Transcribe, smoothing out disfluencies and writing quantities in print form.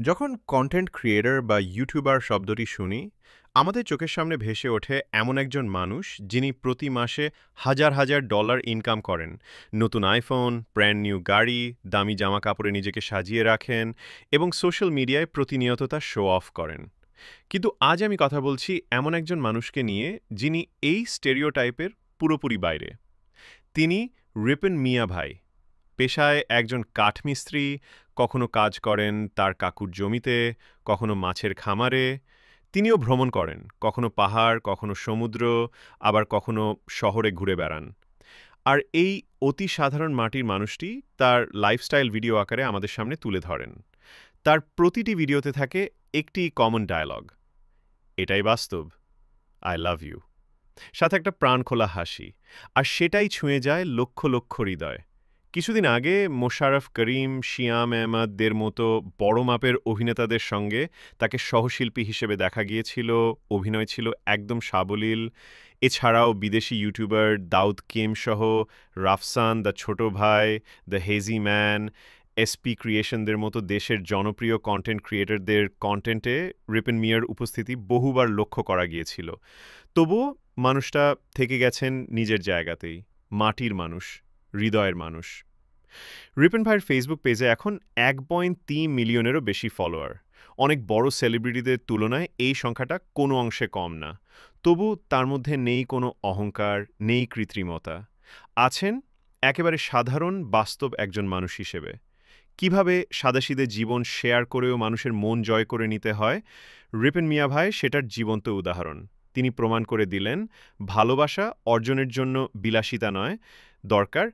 যখন content creator বা YouTuber শব্দটি শুনি, আমাদের চোখের সামনে ভেসে ওঠে এমন একজন মানুষ যিনি প্রতি মাসে হাজার হাজার ডলার ইনকাম করেন। নতুন আইফোন, ব্র্যান্ড নিউ গাড়ি, দামি জামা কাপড়ে নিজেকে সাজিয়ে রাখেন এবং সোশ্যাল মিডিয়ায় প্রতিনিয়ত তা শো অফ করেন। কিন্তু আজ আমি কথা বলছি এমন একজন মানুষকে নিয়ে যিনি এই স্টেরিওটাইপের পুরোপুরি বাইরে। তিনি রিপন মিয়া ভাই। পেশায় একজন কাঠমিস্ত্রি, কখনো কাজ করেন তার কাকুর জমিতে, কখনো মাছের খামারে। তিনিও ভ্রমণ করেন, কখনো পাহাড়, কখনো সমুদ্র, আবার কখনো শহরে ঘুরে বেড়ান। আর এই অতি সাধারণ মাটির মানুষটি তার লাইফস্টাইল ভিডিও আকারে আমাদের সামনে তুলে ধরেন। তার প্রতিটি ভিডিওতে থাকে একটি কমন ডায়ালগ, এটাই বাস্তব, আই লাভ ইউ, সাথে একটা প্রাণখোলা হাসি। আর সেটাই ছুঁয়ে যায় লক্ষ লক্ষ হৃদয়। কিছুদিন আগে মোশাররফ করিম, শিয়াম আহমেদদের মতো বড় মাপের অভিনেতাদের সঙ্গে তাকে সহশিল্পী হিসেবে দেখা গিয়েছিল। অভিনয় ছিল একদম সাবলীল। এছাড়াও বিদেশি ইউটিউবার দাউদ কেম সহ রাফসান দ্য ছোট ভাই, দ্য হেজি ম্যান, এসপি ক্রিয়েশনদের মতো দেশের জনপ্রিয় কন্টেন্ট ক্রিয়েটরদের কন্টেন্টে রিপন মিয়ার উপস্থিতি বহুবার লক্ষ্য করা গিয়েছিল। তবুও মানুষটা থেকে গেছেন নিজের জায়গাতেই, মাটির মানুষ, হৃদয়ের মানুষ। রিপন ভাইয়ের ফেসবুক পেজে এখন 1.3 মিলিয়নেরও বেশি ফলোয়ার। অনেক বড় সেলিব্রিটিদের তুলনায় এই সংখ্যাটা কোনো অংশে কম না। তবু তার মধ্যে নেই কোনো অহংকার, নেই কৃত্রিমতা। আছেন একেবারে সাধারণ বাস্তব একজন মানুষ হিসেবে। কিভাবে সাদাসিধে জীবন শেয়ার করেও মানুষের মন জয় করে নিতে হয়, রিপন মিয়া ভাই সেটার জীবন্ত উদাহরণ। তিনি প্রমাণ করে দিলেন, ভালোবাসা অর্জনের জন্য বিলাসিতা নয়, দরকার